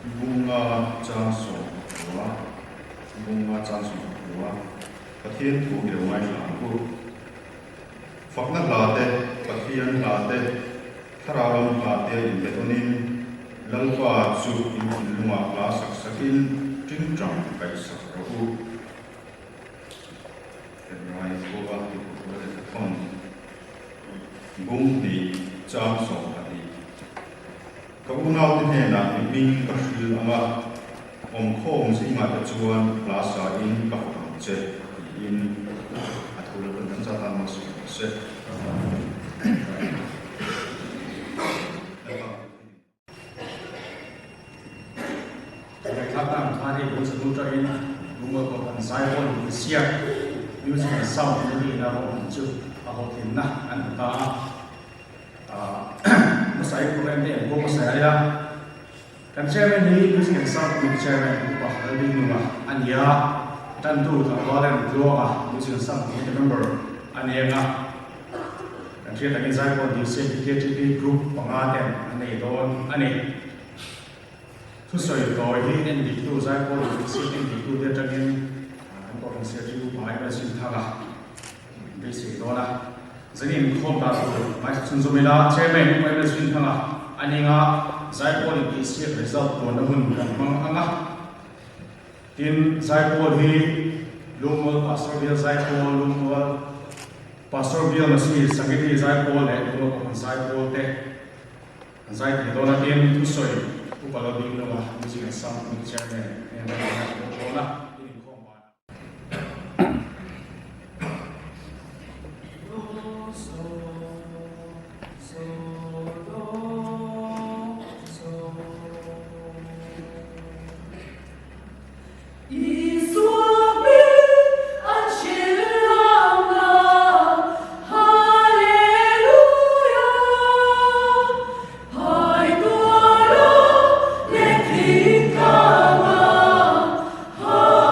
bunga chanso wa bunga chanso wa pathian thu ge mai la ku fakna late pathian late thararam late in betonin lalpa chu in lunga la sak sakin ting tang kai sak ro rai ko wa ti ko le thon bung ni chanso Kaunau tin hena ming ka hril anga khom singa ta chuan klasa in ka kham che in athul kan kan chata ma su se Kata hari bu sebuta in bunga ko kan sai pon sia music sound ni na ho chu a ho tin na an ta masai program ni ko masai ya kan chairman ni music and sound ni chairman ko ha ri ni ma ania tan tu ta walen lo a music and sound ni member ania na kan chairman ni sai ko di CKTP group pangaten ani don ani tu soi ko hi en di tu sai ko di CKTP di tu de tagin ko kan CKTP mai ba sin thaga be se do la Zani khom ta so mai chun zo mela chairman mai na sin thanga aninga zai pol ki state result ko na hun kan mang anga tin zai pol hi lumol pastor bial zai pol lumol pastor bial masi sangeti zai pol le lumol ko zai pol te zai te do na tin tu soi upalo bi no ma music sound ni chairman and ko na Oh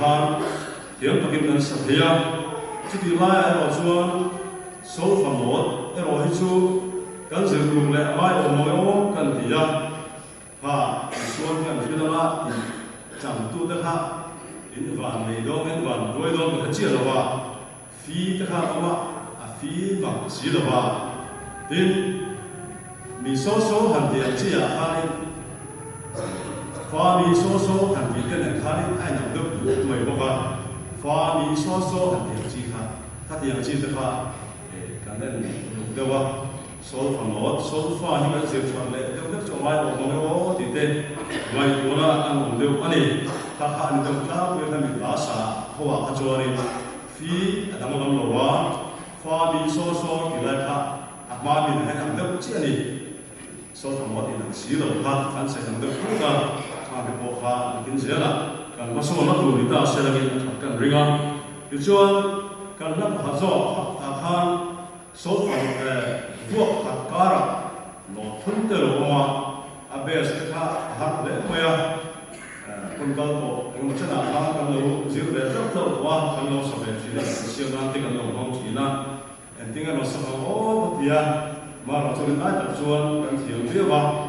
khan tiang takin kan sathia chuti lai ai ro chuan so famot ero hi chu kan zil kum le mai o mo kan tia ha chuan kan thilanga cham tu ta kha in van nei dong en van doi dong ka chi lo wa fi ta kha ma a fi ba si lo wa tin mi so han dia chi a ha ni fa mi so han dia kan kha ni ai na do mai bo ba fa mi so han dia chi kha ta dia chi ta kha kan den lu de wa so fa ni kan se chuan le de de cho mai o mo ti te mai ko na an mo de ani ta kha an dam ta we kan mi la sa ho wa ka cho ni fi adam lam lo wa fa mi so ki la kha a ma mi ha kan de chi ani so famot in si lo kha kan se kan de ku ka ta be ko kha kin se la kan ma so na tu ri ta se la ki kan ringa yu chuan kan na ha zo ta kha so buộc hạt cá ra nó thun từ lâu mà abes cái hạt lẽ mày con câu bộ những cái nào hạt con lâu giữ về rất lâu quá con lâu sau này chỉ là siêu nam thì con lâu không chỉ là em tiếng nó sau đó thì mà nó cho nên ai tập chuan cần thiếu biết vào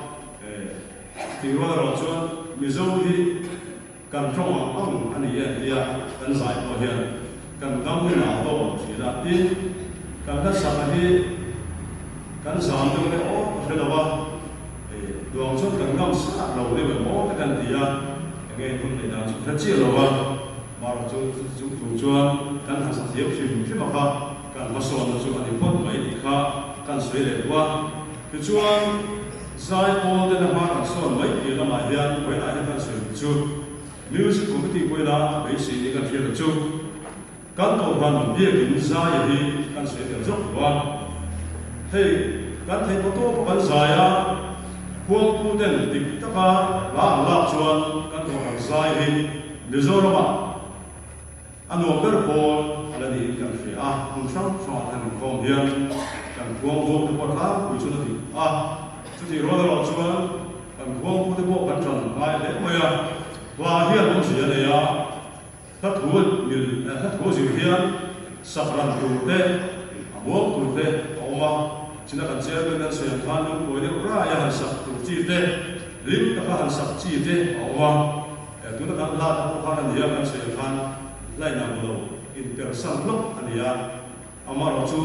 thì rồi nó chuan ví dụ thì cần trong ông anh ấy thì cần giải bảo hiểm cần đóng cái nào đó chỉ là tin cần các sản thì kan sam tu le o he lo wa duang chon kan ngam sa lo le mo ta kan dia nge kun le na chu ta chi lo wa ma ro chu chuan kan ha sa thiep chi ma kha kan ma so na chu ani pot mai ti kha kan soi le wa tu chuan sai po de na ma kan so mai ti la ma hian ko na kan soi chu music committee ko na be si ni kan thiep chu kan to ban bi kin za hi kan soi le zo wa hey kan thei to kan zaya huang tu den dik taka la chuan kan to kan zai hi lizorama anu ber pol ala ni kan fi kun sang sang an kom hian kan huang ho te por ha ku chu ti chu ti ro ro chuan kan huang pu te po kan chan mai le moya wa hian mo chi ne ya thắt thu gì hian sakran tu te amuak tu te oma chỉ là cần chơi bên đó sẽ phan luôn cuối đấy ra ya hành sắc tu chi thế lim ta phan sắc chi thế ова tu nó cần la ta phan anh ya cần sẽ phan lại nằm đầu in person lúc anh ya amar chu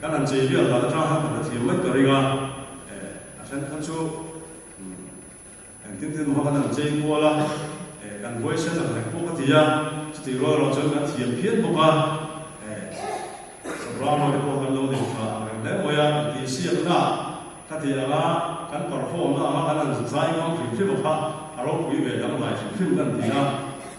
cần anh chơi biết là ta ha cần thì mấy cái riga anh chu anh tin tin mà cần chơi mua la cần vui sẽ là thành phố cái ya thì rồi rồi cho cần thiền phiền một cái ra mà có cần lâu thì để mọi người thì siết na cái thì là cái perform na mà cái là design không phải phim một ha rồi quý về đăng lại phim cần thì na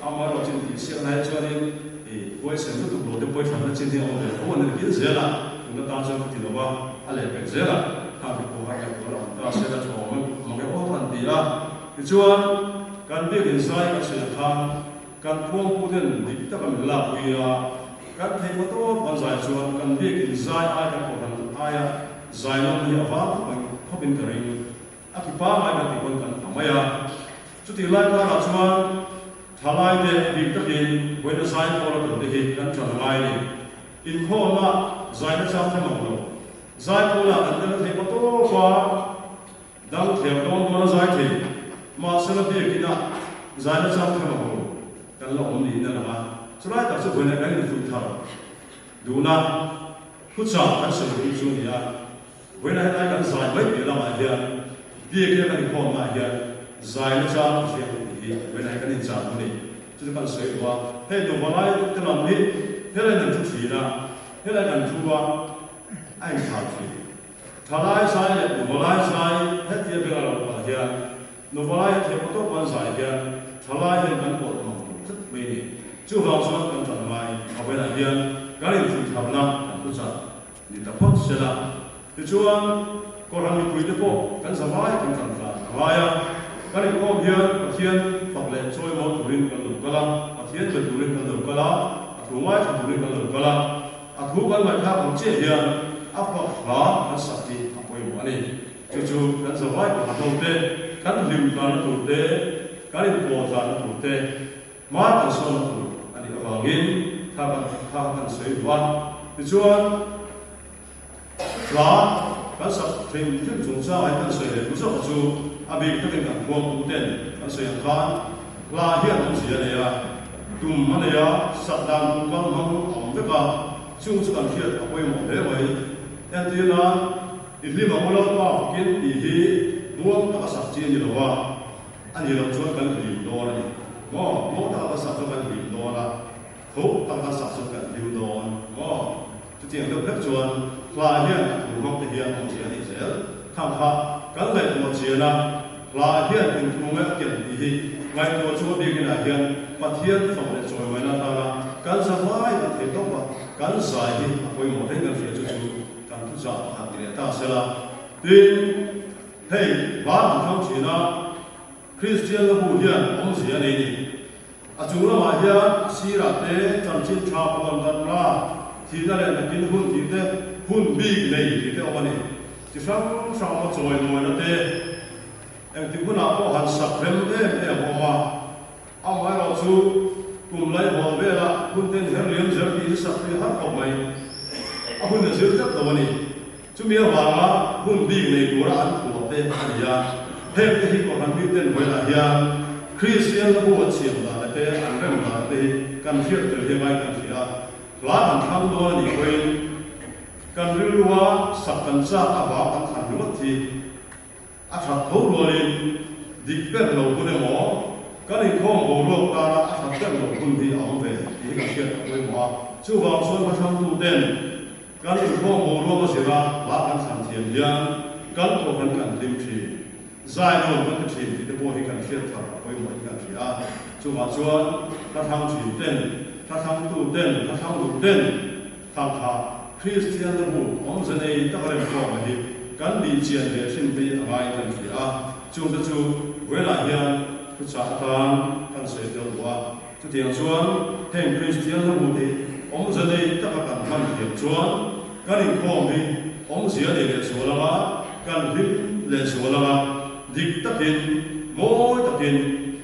mà rồi trên thì siết này cho nên thì quay xem rất nhiều để quay phim trên thì ông để không nên biết gì là chúng ta đang trong thì nó vào anh lại biết gì là ta phải cố gắng để làm ta sẽ là cho mình một cái ô phần thì là cái chuan cần biết design cái sự tham cần phong phú đến thì ta cần làm gì kan thei mo to ban zai chuan kan bi kin zai ai kan ko kan aya zai no ni awa kan khopin karing a ki pa mai kan kon kan amaya chu ti lai ka ra chuan thalai de bi ta kin when the zai ko ra de hi kan chan mai ni in kho na zai na cham thang lo zai ko la an de thei mo to kwa dang theu don ko zai thei ma sa la bi kin na zai na cham thang lo kan lo om ni na ma Surai tak sebut nak kali itu thar. Duna, khusus kan sebut itu ni ya. When I kan zai baik dia lama dia, dia kira kan ikon mah dia. Zai ni cakap dia ni, when I kan ini cakap ni. Jadi kan saya buat, hey tu balai terang ni, hey nak tu cina, hey nak tu buat, ai cakap. Thalai saya, tu balai saya, hey dia berapa dia. Nu balai dia betul pun saya dia. Thalai dia kan buat macam tu begini. Chú vào cho con chọn mai, học về đại viên, cái này thì thầm lặng, tôi chọn, thì tập huấn sẽ là, thì chú anh, có hàng người quý bộ, cái sao mai, cái chọn là, mai à, cái này có hiền, có thiên, học lệ trôi máu thủ linh cần lục cala, có thiên về thủ linh cần lục cala, thủ mai thủ linh cần lục cala, thủ cái mai khác cũng chế hiền, áp vào đó, cái sạch thì học về bộ này, chú cái sao mai của đầu tiên, cái liều là nó thủ tế, cái này bộ là nó thủ tế. má tan son tu ani awangin tha kan sei wa ti chuan la kan sa thing tin chung sa ai kan sei le tu so chu abi ka kan kan buang tu ten kan sei kan la hian om sia ne ya tum ma ne ya sa dan tu kan mang om ve ka chung chu kan hiat a poi mo le wai yan ti na ili ma mo pa kin ti hi nuam ta sa chi ni lo wa ani lo chuan kan ri do na ni mo ta sa chu kan ri do na ho ta sa chu kan ri do mo chu tiang lo phek chuan la hian tu mong te hian om sia ni sel tham kha kan le mo chia na la hian in tu nge ken ti hi ngai to chu bi ki na hian pathian phong le choi mai na ta na kan sa mai ta te to pa kan sai hi apoi mo te ngal fia chu chu kan tu sa ha ti ta se la tin hei ba ma thang chi na Christian la bu hian om sia nei ni a chu la ma hian si ra te cham chin tha pon dan la thi na le na kin hun ti te hun bi nei ti te o ni ti sang sang mo choi mo na te em ti kuna ko han sak rem te ho ma am mai lo chu kum lai ho ve la kun ten her liam zer ti sak ti har ko mai a hun zer tak to ni chu mi wa ma hun bi nei tu ra an ko te ani ya he te hi ko han bi ten ho la ya Christian la bu chiam la te an rem la te kan fiat te he mai kan sia la an tham do ni koi kan rilwa sak kan sa aba kan khan lu ti a that tho lo ni dik per lo ku ne mo kan ni khom bo lo ta a that ter lo kun bi ang ve ni ka fiat ko mo chu wa chuan ma tham tu ten kan ni khom bo lo ma sira la kan san thiam yang kan to kan lim thi zai lo kan thi ti te bo hi kan fiat tha ko mo kan thi a chu wa chuan ta tham chi ten ta tham tu ten ta tham lu ten tham kha Christian la bu om zanei ta ka le ko ma hi kan li chian le sin pe amai kan thi a chu ta chu we la hian tu cha tan kan se del wa tu tiang chuan ten Christian la bu ti om zanei ta ka kan man hi chuan kan in ko mi om sia le le so la ma kan lim le so la ma dik ta kin moi ta kin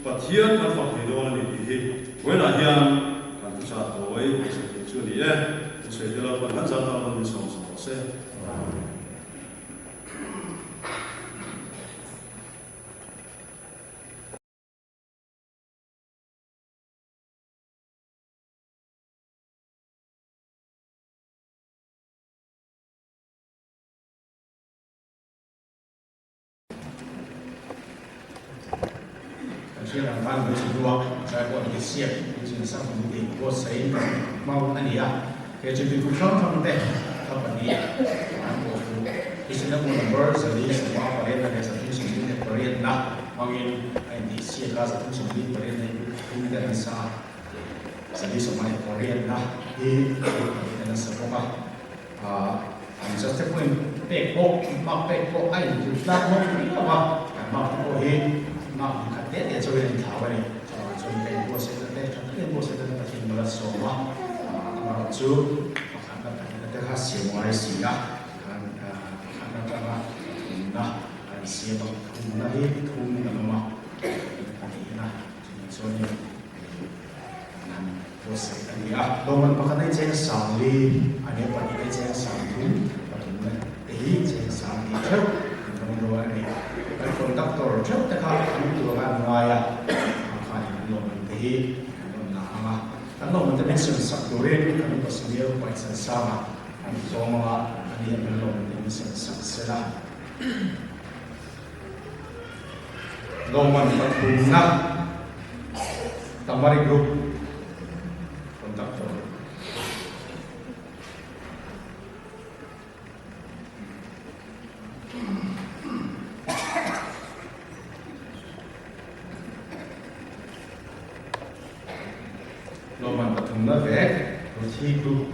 pathian kan fa hi do ni hi we la hian kan tu cha toi se chu ni e se de la kan cha ta ma ni so se Khi làm văn với sự đua, trái qua cái xiết, cái chuyện sang một cái của sấy mau anh ấy cái chuyện việc không không thể không phải đi, cái chuyện đó một number xử lý sự mau và đây là cái sự tiến trình như thế bari na, mang in anh đi xiết ra sự tiến trình như bari này cũng như là sa xử lý sự mai bari na, thì là sự có anh sẽ tiếp tục bê bộ, mặc bê bộ anh thì là một cái mà mặc bộ hi mà khát tết để cho nên thảo vậy cho nên cái bộ sẽ tết trong cái bộ sẽ tết thì mình là số mà chú khát cái khát xỉu ngoài xỉu á khát cái mà xỉu bằng thùng là hết thùng là mà thì là cho nên bộ sẽ tết á đồ mình bắt cái trên sàn đi anh em bắt cái trên sàn thùng và thùng này thì trên sàn đi theo mình nói này cái phần đắp tổ trước tất cả những điều làm ngoài phải làm thì làm mà cái nó mìnhจะเป็นสิ่งสักตัวเองที่มันก็สิ่งเดียวไปสิ่งสามอันสองมาอันนี้เป็นลมเป็นสิ่งสักเสียละลมมันก็ถูกนับตั้งมาริกรุ๊ปคนดับตัวLoman patung na vek, roti group.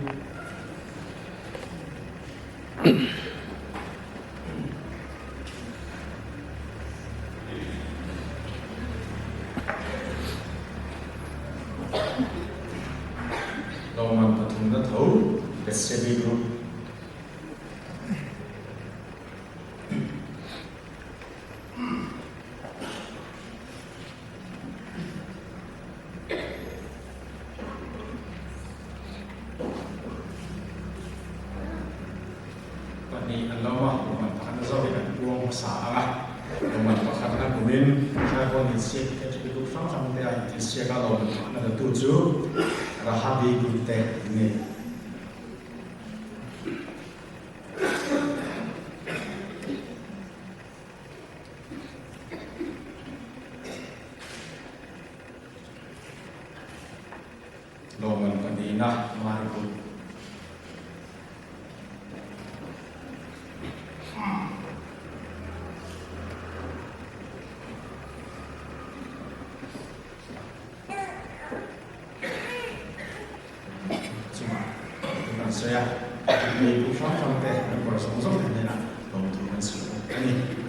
Loman patung na thau, SCB group. pahnih Allah roman pakhat zawi kan buang sa anga roman pakhat kan bumin kha kon in siek ke chu sang sang te ai in siek a lo na da tu chu rahabi gute ni roman panina mari pun saya di pusat sampai bersama-sama dengan teman-teman semua ini.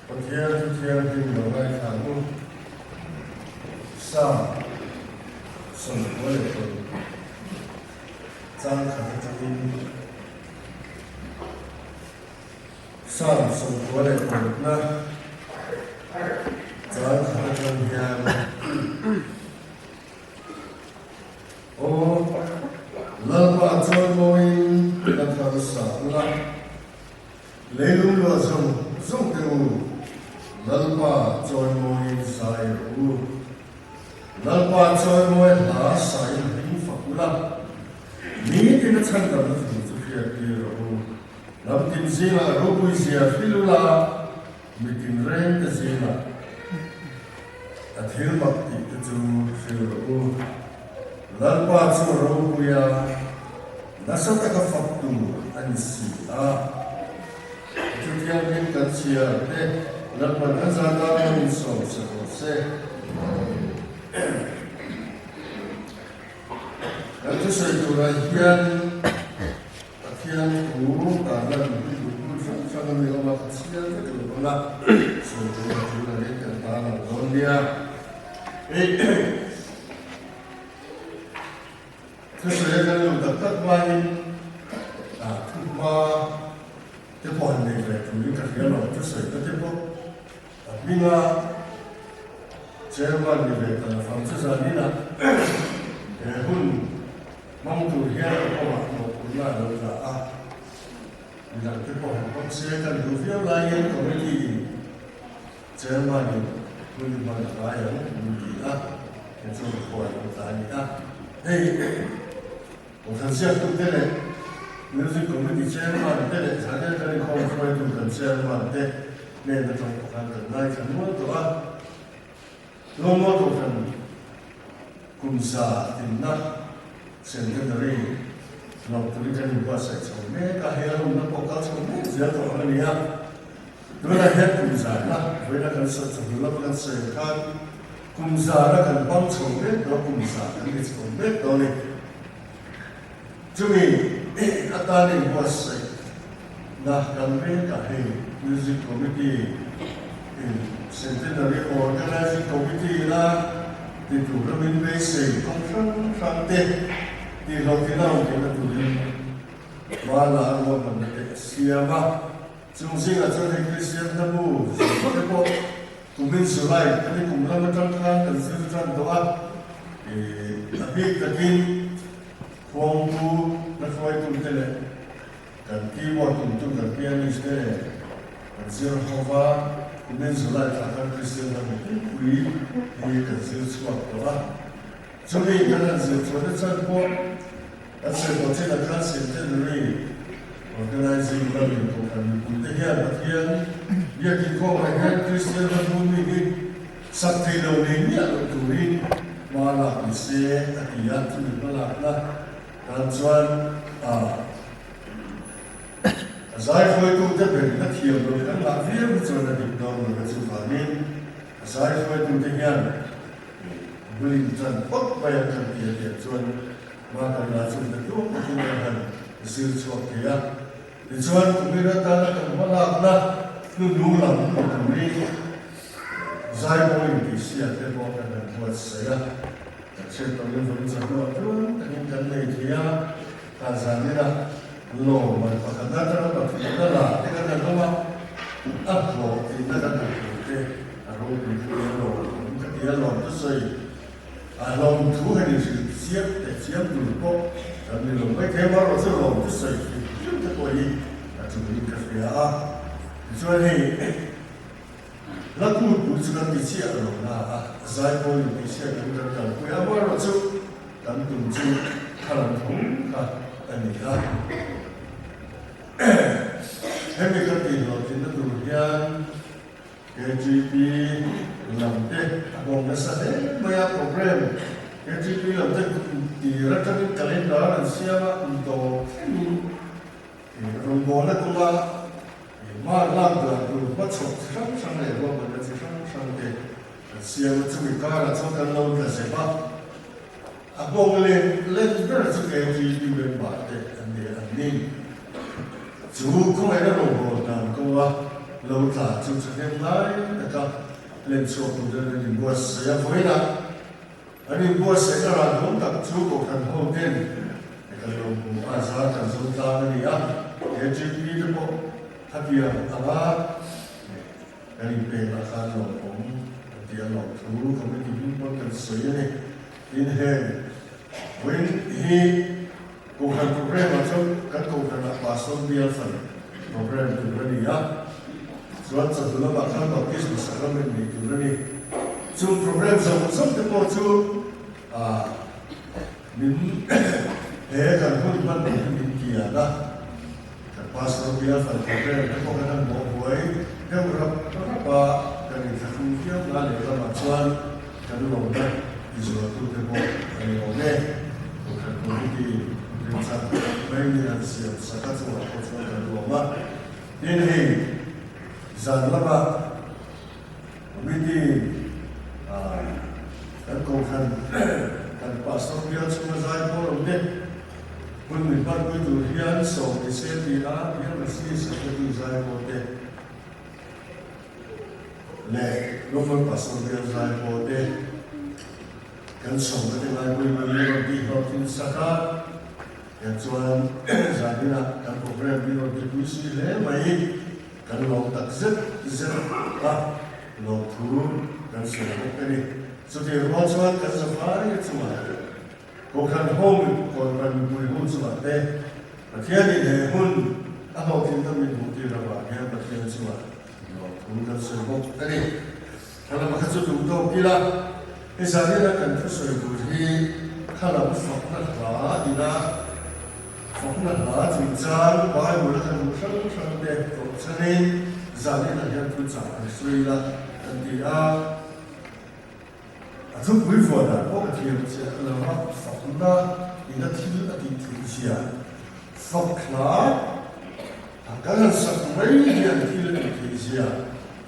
Pathian Thiam Him Longai Thamu Sam Son Wale Kon Chang Khatin Sam Son Wale Kon Na Chang Khatin Hiam O Lalpa Chon Moin Nathar Sa La Leilung Lo Zong Zong Teu Lalpa Chon Moin Sai U Lalpa Chon Moin La Sai Hing Fakula Ni Tin Chan Dam Thu Chu Phia Pi Ro Lam Tin Zila Ro Pui Sia Philula Mi Tin Ren Te Zila Athil Bakti Te Chu Phil Ro Lalpa Chu Ro Puya Nasata Ka Faktu An Si A Chu Thiam Him Kan Sia Te Lalpa Nazada Min So Se Ho Se Nanti saya turai hian, hian karena sangat mengawal kesian itu nak saya turai tentang Indonesia. Saya kalau dekat main, cuma telepon ni saya tulis kerja lalu saya telepon, bila Jerman ni kalau Francis ni nak, pun mong tu hian ko ma no kuna lo la a ila te ko ko se kan du fio la yen ko ni Germany ni ma la ba ya ni a ke so ko la ta ni a hey o san sia tu te le music community Germany te le sa ne ka ni ko ko tu kan Germany te ne na to ko kan na ka mo to a lo mo to kan kumsa tin na Centenary, long to return in Wasa, so make a hair on the Pokal, Zero Hania. Do I have Kumzana, when I can search of love and say, Kumzana can bump from it, or Kumzana, and it's from it, don't it? To me, a darling was say, Nah, can make a hay music committee in Centenary organizing committee. Di tu kami besi konfront de di lokal kita tu ni malah orang mana siapa cungsi aja ni Kristian tamu sebab kami sulai kami kumpulan macam-macam dan sesuatu doa tapi tadi form tu naswai tu tele dan keyboard tu dan pianis tele dan zirhova kami sulai akan Kristian tamu kui ini kan sesuatu doa jadi kan sesuatu terbuat asal kita kan Centenary organizing learning program kuntinya bagian dia kiko mereka Kristian tamu ini sakti learning ni atau turin malah bisa akiat tu malah dan tuan Saya foi tu tebe na thiam lo kan la via bu chona dik dong lo chu fa ni saya foi tu te hian buli chan pot pa ya kan ti ya chuan ma kan la chu na tu ku na han sil chu ke ya ni chuan ku mi ra ta na kan ma la na nu nu la nu tu ni zai moi ti sia te bo kan na bu sa ya ta che to ni vu cha lo tu kan nei ti ya ta za ni na lo ma pa ka da ta pa ti da la te ka da ma a lo ti da da te a ro ti lo ka ti lo tu sai a lo tu ha ni si te si tu po ta ni lo mai ke ma ro se lo tu sai ti te ko yi a tu ni ka fi a so ni la ku tu su ka ti si a lo na a sai ko ni ti si a ku da ka ku ya ma ro chu dan tu chu ka la thong ka ani ha Hemi kati lo tinda durian KGP lamte abong nasa de maya program KGP lamte diratan kalendar siapa untuk rumbo na kuma ma lam da tu bachok sang sang le lo ma chi sang sang de siapa tu ka ra chok kan lo da se ba abong le ber chu KGP member de ani chú không phải là đồ hồ làm cô á lâu thả chung cho em lái cả lên số của dân đình bùa sẽ với là anh em bùa sẽ là đúng tập chú của thằng hậu tiên cái lâu của anh sa thằng sông ta này á để chụp đi được bộ thắt bia à anh em về là khá lâu cũng tiền lâu thú không biết những món cần sấy này in hen với hi của thằng program mà trong các của thằng pastor bia phần program của anh ấy á Suat satu lama kan baptis bersama ini tu ni. So program sama temo tu min kan pun man min kia dah. Kan pasal dia fal program kan kan mau buai kan berapa kan itu kia lah le lama tuan kan lo dah di suatu temo ni oleh kan pun di rencana baik ni siap sakat semua kan lo mak ini Zan lama, begini, kan kau kan pastor dia cuma saya pun ni, pun memang begitu dia so disebut dia mesti seperti saya pun ni, le, nomor pastor dia saya pun ni, kan so betul saya pun memang di hotel sekat, yang tuan jadi nak kan program dia berkusi le, baik. Kan long tak zet long thuru kan selalu kini setiap orang kan safari cuma kau kan home kau kan boleh home cuma teh tiada ni hun apa kita minta apa yang bertiada cuma long thuru kan selalu kini kalau maksud untuk kita misalnya kan sesuai budi kalau fakta lah tidak fakta lah cinta bahawa kan musuh deh cho nên giờ đây là nhân tu trả suy là cần thì giúp quý vị là có cái chuyện sẽ là phật na thì nó thiếu là thì gì à phật là cái là sắc mấy hiện thì là thì gì à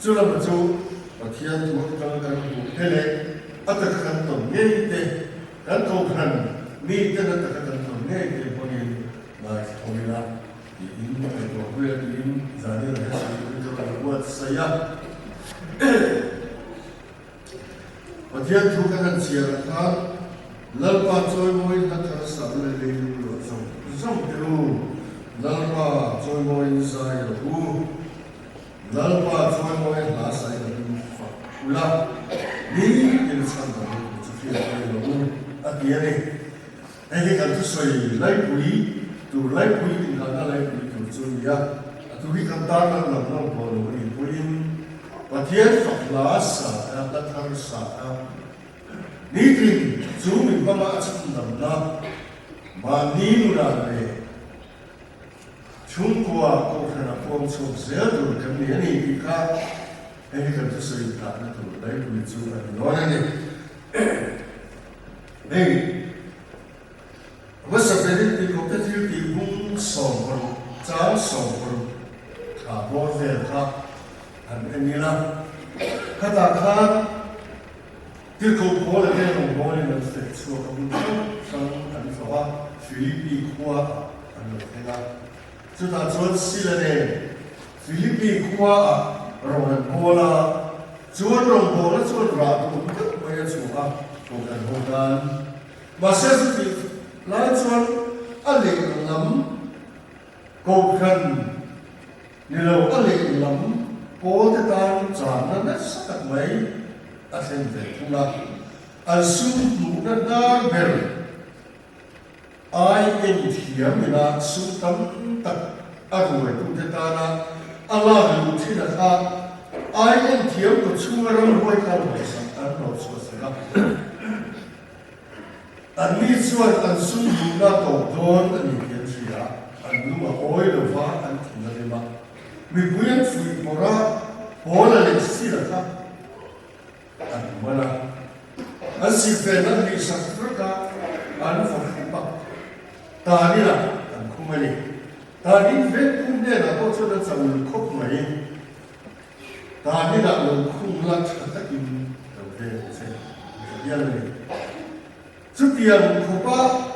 cho là một chỗ và thiên thuộc cái thế này ở cái tổng nghe thế cái câu hành mi cái là cái tổng nghe thế có nghĩa là không là ini itu ini jadi itu kalau buat saya bagian tu kan siaran lalpa joy boy nak terasa boleh dulu so itu lalpa joy boy saya tu lalpa joy boy lah saya tu ulah ni insan tu jadi itu akhirnya ini kan tu saya lagi buli tu lai pui di mana lai pui tu curia, tu hi kantar nak nak bolu ni puin, patian faklas ada terus ni tin cumi bapa acam namna, mani nurane, cungkua kau kena pom cung sedu kami ni kita, ini kan tu cerita na tu lai pui cuma ni orang ni, ni Masa beri kau terjadi di bung sombong, jauh sombong, kabur verka, inilah katakan kau boleh dengan boleh nanti suatu kamu sang anfawah Filipi kuat anu tengah sudah jual sila ni Filipi kuat orang bola jual orang bola jual ratu banyak semua bukan masa itu Lajuan alik lam, kau kan nilau alik lam, kau tetan jangan nak sakit mai, asen terpulang. Asum muda dar ber, ai entiam ina sutam tak aku itu tetana Allah lu tidak ai entiam tu cuma orang boleh kalau besar kalau susah. Ani suat an sungguh na tauton ani kian siya an luma oil lova an tinalima mibuyan sui pora pola leksira ka an mana an sifena ni sakraka an fakhipa tani la an kumani tani vet kumne na to chona chawul khop mai tani la lo khumla chatakin tawte se yalani Setiap kupa,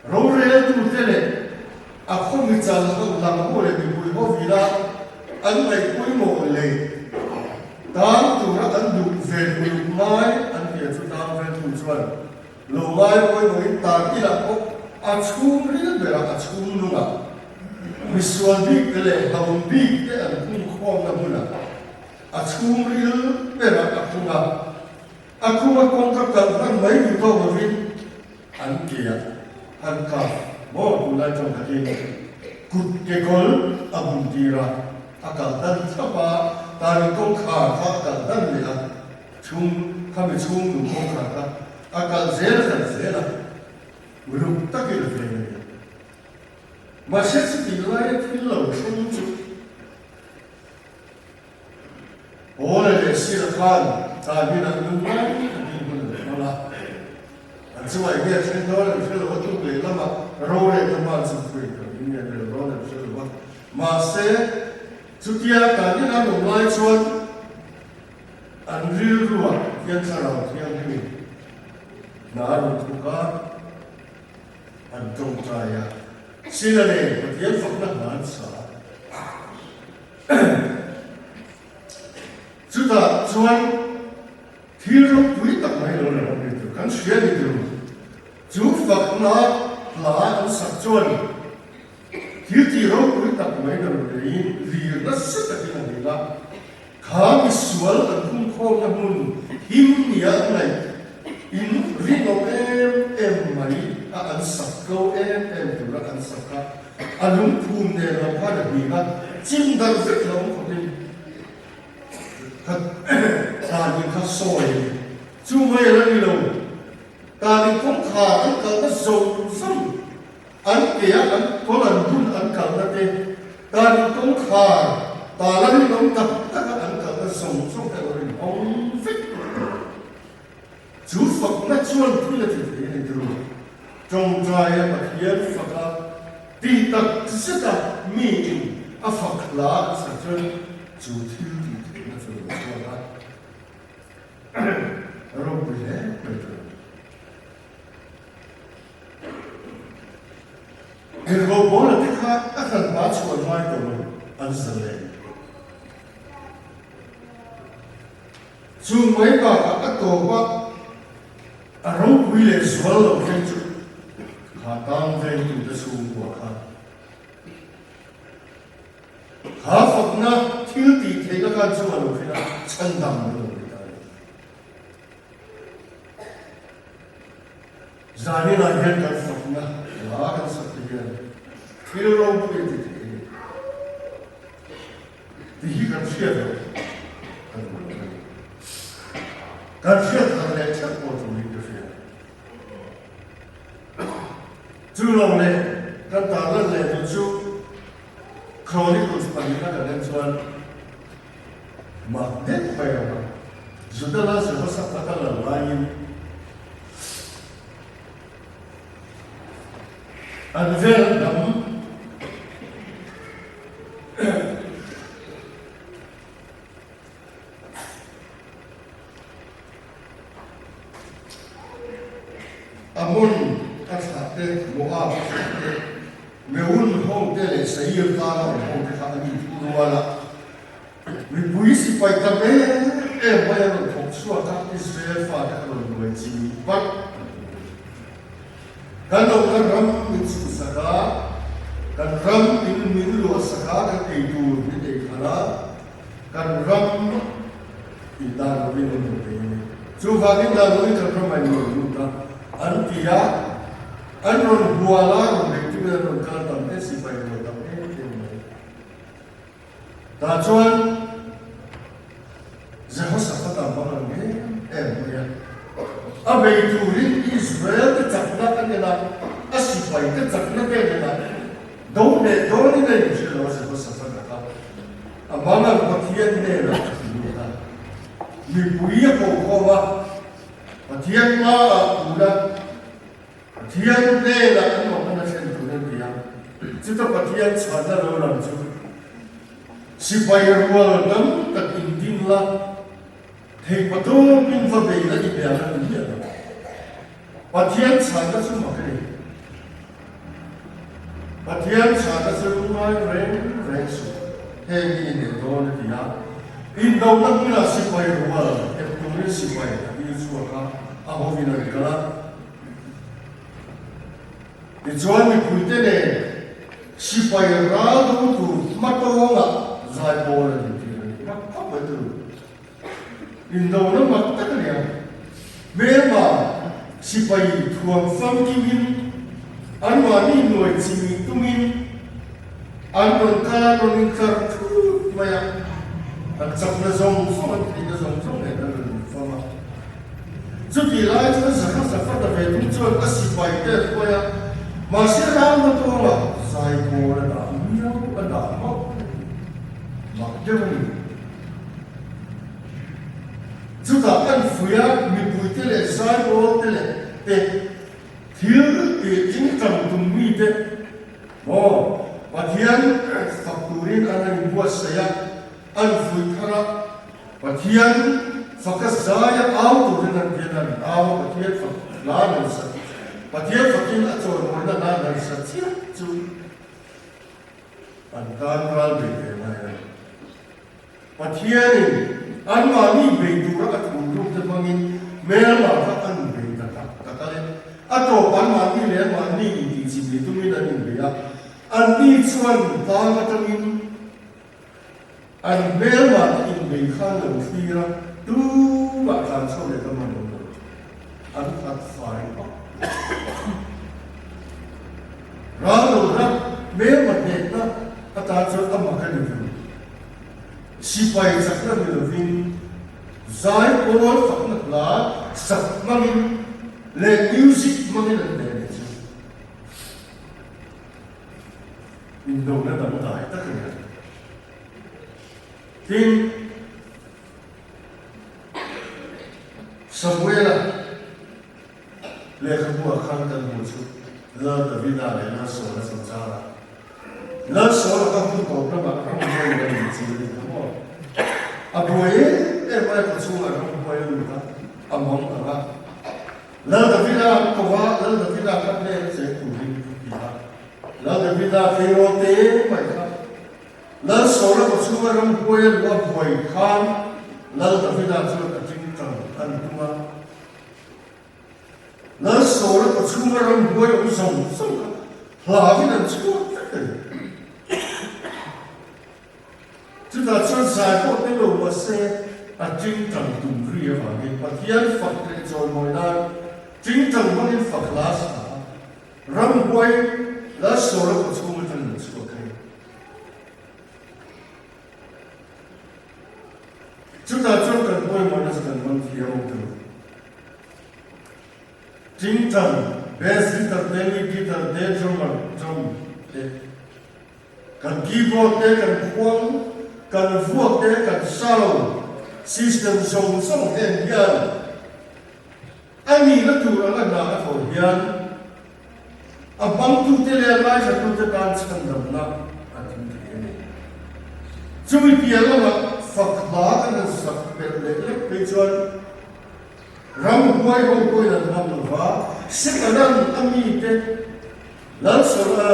role tu tele, aku mical aku lama boleh dibuat villa, anh này cuối mùa lệ tám tụ ra anh đục về đục ngay anh kia chú tám về thủ chuẩn lầu ngay cuối mùa ta đi là có achum đi về là achum luôn à misuan đi cái lệ hồng đi cái anh cũng không làm luôn à achum đi về là achum à achum con các cần anh mấy người tôi mà vì anh kia anh cả bỏ tụ lại trong cái gì cút cái con abun tira akal dan sapa tari kong kha kha akal dan le a chung kami chung nu kong kha kha akal zela group takil fe ma se ti lai ti lo chung chu ole le sir khan ta bi na nu mai ti bu la an chu ai ge chen do le fe lo tu le lama ro le ta ma chu fe ni ne le ro le fe lo ma se chú tia cả những anh đồng lai xuân anh riêu rùa thiên sa đầu thiên thủy nã đồng thu cá anh trồng trai à xin là này và thiên phật năng nản xả chú ta xuân thiên rộng quý tập này rồi là một điều cắn xuyên đi được chú phật nó là anh sạch xuân thiếu thì rau quý tập mấy đời đấy vì nó rất là cái này là khá bị xóa là không khô là muốn him nhớ này in riêng ông em mày anh sắp câu em từ đó anh sắp cả anh muốn phun để làm phát được gì đó chim đang rất là không có đi thật ta đi khá soi chú mấy là đi đâu ta đi không khá anh cả nó dầu xong anh kia anh có lần run anh cầm ra đi ta đi công khả ta là đi công tập tất cả anh cầm ra sống sống cái rồi ông phích chú Phật nó chuồn phi là thế này rồi trong trai mà hiến Phật là đi tập rất là mỹ à Phật là sản xuất chú thiếu thì nó phải là rồi bây giờ người vô bố là thích khác các thằng bá chuồn ngoài của mình ăn sờ lệ chung mấy bà các tổ bác à râu quý lệ xóa lộ khen chút khá tăng về tụ ta xuống của khá khá Phật na thiếu tỷ thế các con chung mà lộ khen chân đầm lộ giá nên là hiện các Phật na là các sắc thì thiếu râu quý thì thì cần thiết rồi cần thiết là lẽ chắc của chúng mình được phiền chú lòng này cần ta lên lẽ của chú Chronicles bản thân là lên xuân mà hết khỏe mà dù đó là sự có sắc ta là lai anh về đắm amun asate moa asate meun hong tele sayir ta hong te kha ni tuwala mi puisi pai ta be e mai ro thok suwa ka Israel fa ta ro noi chi bat kan do kan ram mi chu saka kan ram in min lo saka kan ei tu ni te khala kan ram ida ro ni no te chu va ni da ro ni kan ram mai no ta anh kia anh rồi bùa lá rồi để chúng ta rồi can tâm hết sự phải rồi tâm hết điều này ta cho anh giờ họ sắp phát tâm bằng cái em vậy à bây giờ đi Israel cái chặt nó cái này là à sự phải cái chặt nó cái này là đâu này chỉ là giờ họ sắp phát tâm à bằng là có thiên này là mình bùi có mà thiên ma là thiên đế là anh mà anh sẽ tu nên gì à? Chúng ta bắt thiên sản ra đâu làm chú? Si phải ruột lắm, tất in tin là thầy bắt đầu mình phải về là đi về là đi à? Bắt thiên sản ra chú mà cái này, bắt thiên sản ra chú nói rèn rèn số, hei ni do ni dia in do na kila si pai ruwa e tu ni si pai ni su ka a ho vi na kala e joan ni puite ne si pai ra do tu ma to nga zai bo le ni ma pa pa tu in do na ma ta ka ya me ma si pai thuam fam ki min an ma ni noi chi mi tu min an don ka don kar tu ma ya an chak na zong so an ti na zong so ne na fa ma chu ti lai chu sa ka sa fa da ve tu chu a si pai te ko ya ma si ra ma to ma sai ko la da mi yo a da ma ma de ni chu ta an fu ya mi pu te le sai ko te le te thiếu cái chính trọng tùng mi thế, và thiên phật tu rin anh buat saya, anh vui thara, và thiên phật cái saya áo tu rin anh thiên anh áo và thiên phật lá anh sát, và thiên phật thiên anh cho mỗi lần anh sát chết chú, anh can ra bị cái này, và thiên anh mà đi về tu ra cái tu lúc thế mà mình mẹ mà các anh về tất cả lên ato pan mani le mani ti chi bi tu mi da ni be ya an ni chuan ta ma ta min an mel ma in be kha lo fi ra tu ba kan so le ta ma lo an khat fai pa ra lo ra me ma ne na ata cho ta ma ka ni si pai sa ka ni lo vin zai ko lo fa na la sa ma min le music mani lan de ne chu in do na ta ta ta ka ne tin Samuel le khabu khan kan mu chu la da vida le na so la so cha la so la ka hu ko na ba ka mu ne ni chi ni mo aboye e ba ko chu ma ko boye lu ta among ta la da vida ko wa la da vida ka ne se ku ni ya la da vida fe ro te mai ka la so la ko chu ma ram boye wa boy khan la da vida chu ka ting tang an tu ma la so la ko chu ma ram boye u song song la vi na chu ta chu ta chu sa ko te lo wa se a ting tang tu ri ya ba ni pa tian fa te cho moi na chính trong vấn đề Phật lá sa ram quay lá số là của chúng mình thành số cái chúng ta trong cần quay mọi người cần vấn đề ông từ chính trong bé sĩ tập đến đi tập đến trong cần ký vô tế cần quăng cần vuốt tế cần sao system sống sống hiện hiện anh nghĩ nó chủ là lần nào phải hiện à bằng tu te le mai sa tu te kan skan dam na a tin te ne chui pia la ma phật ba kan sak pe le le pe chuan ram quay bông quay là ram lo va se kanan ami te lan so la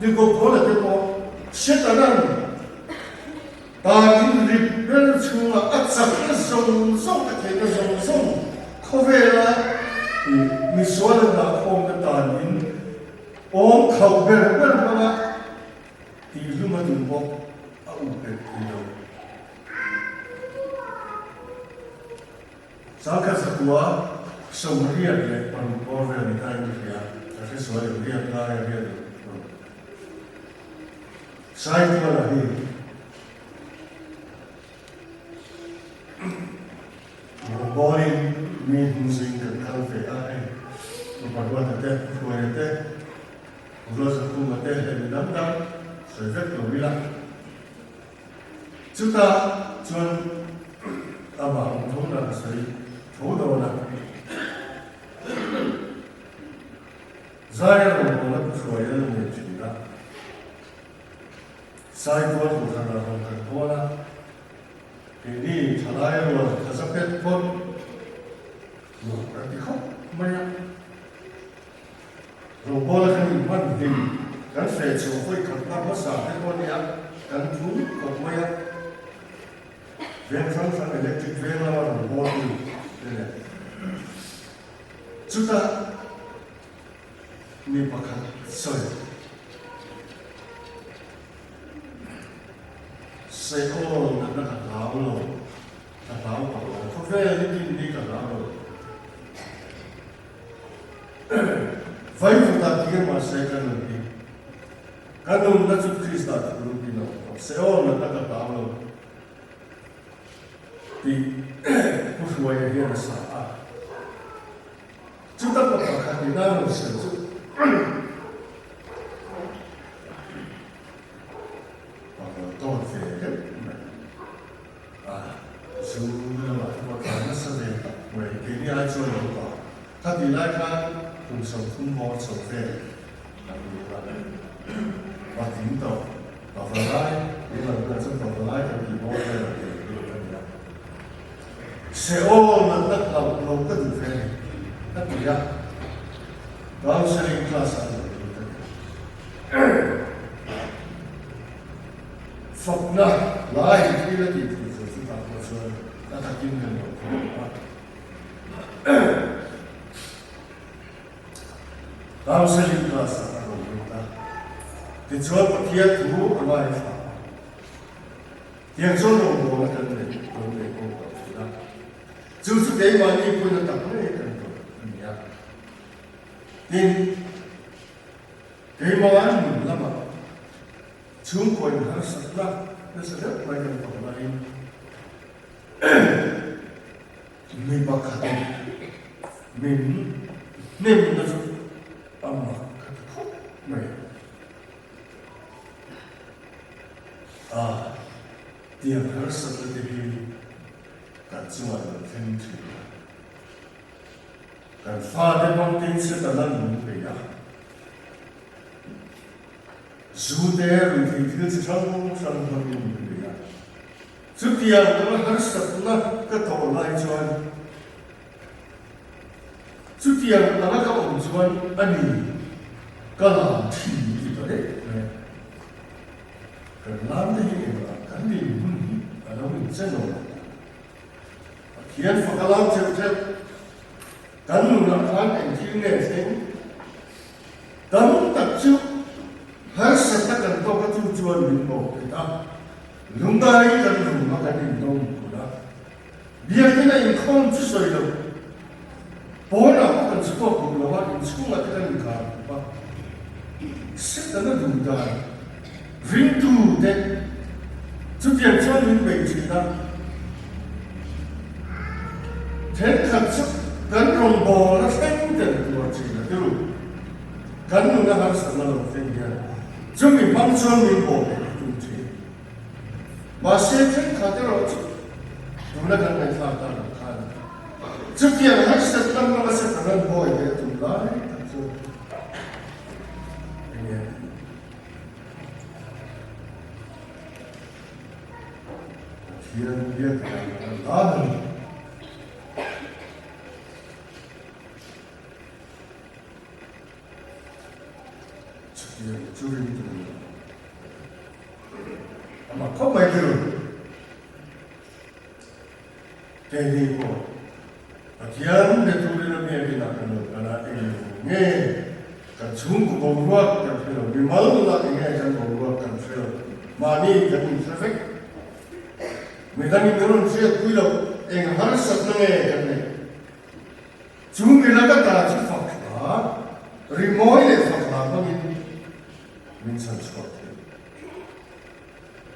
tu ko ko la te ko se kanan ta in rip ren chunga at sak na song song ka te na song khâu về là mi số lần nào không có tàn in ôm khâu về là mà thì lúc mà đừng bóc à ủ về thì đâu sáng cái sắc quá sống riêng này còn có về người ta như thế à cái số lượng riêng ta riêng sai cho là gì body means in the country ai mà quan trọng thế rồi thế rồi sẽ không mà thế thì mình nắm đắn sẽ rất là bí lặng chúng ta chọn ta bảo chúng là sẽ thủ đồ là giải là một cái rồi là một chuyện đó sai qua thủ là một cái qua là thì đi trả lại rồi ta sẽ biết con rồi cái khóc mày rồi qua là cái mình quan điểm cái phải chịu phải cẩn thận mất sản cái con này kan thu ko maya ven sang electric ven la ro bo tu ne chuta mi pakhat soi sai o na ka lao lo ka lao ko ko ve ni ka lao lo vai voltar aqui mas sai kan ni kanun na chu Krista tu ni no se o na ka lao lo ti ku suai ya sa a chúng ta có khả năng sử dụng hoặc là tôi về cái dùng là một cái nó sẽ về về cái đi ai cho nó cóถ้าดีได้ก็คุณส่งคุณหมอส่งเฟ่ว่าถึงต่อไปได้นี่เราจะต้องต่อไปได้กับกี่หมอได้เราจะดูกันนะเสียโอ้มันนักเราก็ดูเฟ่นักเรียนเราใช้คลาสอะไรฝึกนะหลายที่เราดีที่สุดที่เราช่วยนักกินกันหมดเราใช้คลาสอะไรนะที่ช่วยปฏิยัติรู้อะไรฟังที่ยังช่วยเราโดนกันเลยโดนเลยโดนกันนะจู่ๆเดี๋ยววันนี้คุณจะทำอะไรกันตัวเนี่ยนี่เดี๋ยววันนี้ละมั้งช่วงคนหาสัตว์ละนั่นแสดงว่ายังต้องมาไม่บังคับไม่นั่นจะอามาคัดไม่เดี๋ยวหาสัตว์ละที่กัดจวนเต็มที่กันฟ้าได้บางทีเสียแต่ละหนุ่มไปอ่ะจูเดอร์ที่ที่จะช่างบางทีไปอ่ะสุดที่อย่างนั้นหาสัตว์ละก็ต้องไล่จวนสุดที่อย่างนั้นก็องจวนอันนี้ก็ลามที่ที่ตัวเด็กเนี่ยกันลามได้ยังไงกันนี่มันอันนั้นเส้นโน้ตเขียนฝักลามเจ็บเจ็บกันนู่นนั่นทางเองที่เนี่ยเองกันตัดชุดหาสัตว์กันก็กระตุ้นจวนมินบอกเลยนะลุงได้กันลุงมากันนี่น้องกูนะเบียร์ที่ไหนอินคอนจุดสวยเลยพอเราก็กันสกุลกูเราว่าอินสกุลอะไรกันกันปะสิ่งนั้นลุงได้ริมดูเด็กจุดเดียวจวนมินไปจีนะเทนขัดสักกันรองบอลแล้วเส้นเดินตัวจริงนะดูกันนู่นนั่นสักนั่นเราเส้นเดียวจึงมีบางส่วนมีบอลดูจริงมาเสียเส้นขาดเราดูนั่นกันไม่ขาดกันขาดจุดที่เราสักตั้งมาสักนั่นบอลเนี่ยดูได้ทั้งส่วนเนี่ยเทียนเรียกกันได้주름도 아마 컴마이드로 대리고 기한 대통령의 이야기 나가는 거나 에 중국 공부학 같은 미마도 나중에 전 공부학 같은 많이 되는 트래픽 메다니들은 주에 구이로 에 하는 사람에 됐네 중국에 나갔다 싶었다 리모이에 fakla minsan skotte.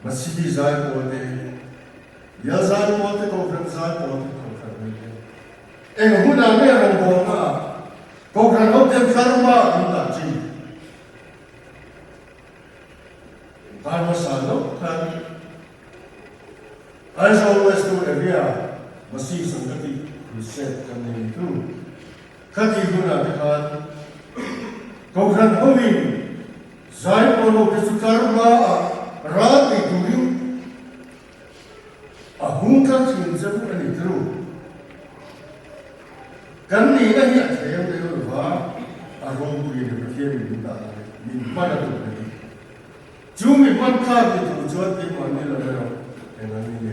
Masih zai pote, ya zai pote kofran zai pote kofran mete. Huna me rambona, kofran opten karma hunda ji. Karma salo kan. As always do area, masih sangati reset kami itu. Kati huna dekat, kofran homin. Zai pono kesukarma rati duri ahungkan sinjabu ani teru kan ni na hi athayam de wa arong buri de phiam ni ta ni mana tu ni chu mi man kha de tu chuan ki man ni la ro en ani ni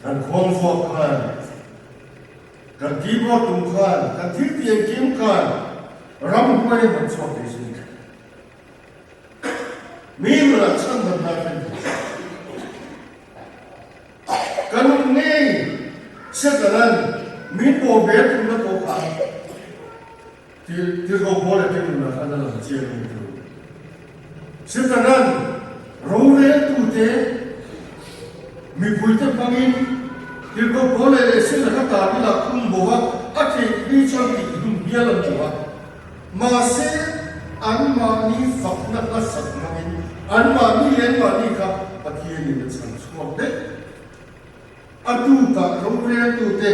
kan khom fo khan kan ki mo tum khan kan thi tiang kim khan ram hoi man chok ni sin mi la chan ban na fen kan nei se kan mi po be tum na ko khan til ko bo le tum na khan na che ni tu se kan ro re tu te mi puite pangin til ko bo le se la ta ni la kum bo wa ati ni chon ki dum bia la bo wa ma se an ma ni fak na ka sak mangin an ma ni len ma ni ka pathian ni na chan chuak de atu ta ro re tu te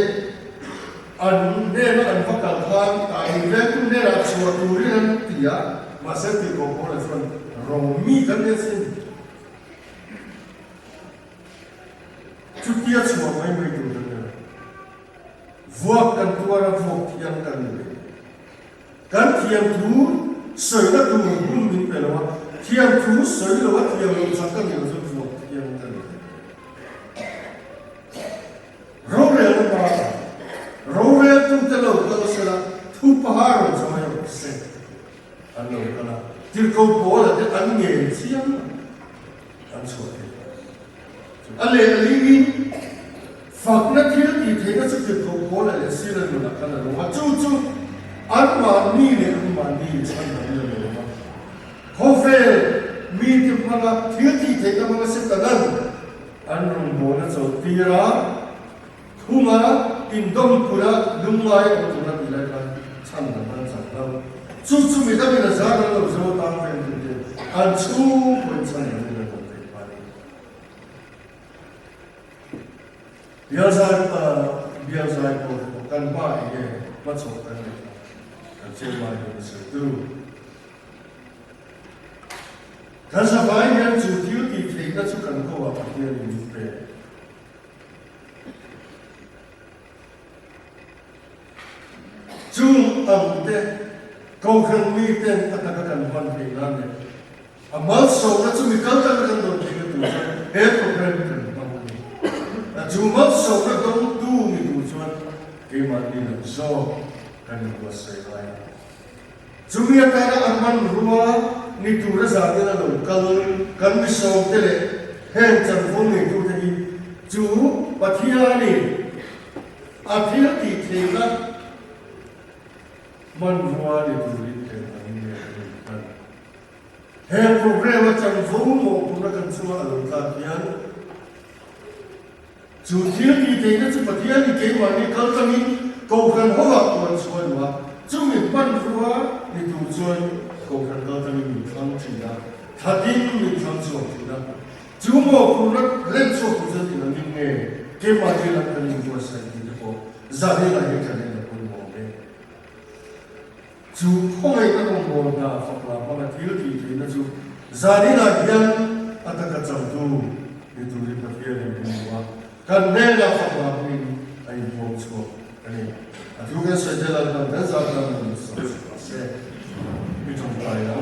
an ne na an fakal khan ta ni ve tu ne ra chua tu ri an tia ma se ti ko bo le chon ro mi kan ne sin chu tia chua mai mai tu ne vuak kan tuara vuak thiam kan ni kan thiam tu soi na tu mun min pe lo thiam tu soi lo wa thiam lo sak kan ni zo vuak thiam kan ro re tu te lo ko se la tu pa ha ro zo yo se an lo kana til ko bo la te an nge thiam an chua ale ali ni fak na thil ti the na chu te ko bo la le si la no la kana lo chu chu an ma ni ne an ma ni chan na le lo ma ko fe mi ti ma la thil ti the na ma se ta nan an rum bo na cho ti ra thunga in dom pura dum lai ko tu na bi la ka chan na ban sa la chu chu mi da mi na za na lo zo ta fe ni an chu ko chan na le lo te pa biar saya ko kan ba ye ma chok kan ni kan che ma ye se tu kan sa ba ye chu tiu ti the na chu kan ko wa pa ye ni pe chu am te ko kan mi ten ta ta kan man pe na ne amal so na chu mi kal ta kan do ti tu e program kan Jumat sobre dong tu ni tujuan kemat ni so kan kuasai lai. Jumia tara aman rumah ni tu rasa dia lalu kalau kan misal tele hen chan phone ni tu tadi ju pathia ni athia ti thela man rumah ni tu ni ni kan. Hen program chan phone mo tu kan semua lalu kakian chu thiam ni te na chu pathian ni ke ma ni kal tang in ko kan ho wa kon chuan wa chu mi pan ruwa ni tu chuan ko kan kal tang in thang thi na thadin ni thang chu thi na chu mo ku na len chu ku zan ni ni nge ke ma ni la kan ni ko sa ni ko za ni la ni kan ni ko mo be chu khoi na ko mo na fa la pa na thil ti thi na chu za ni la hian ataka cham tu ni tu ri pathian ni wa kan nela fatwa min ay bonso ani atu kan sa jala kan sa kan se mi tong pai na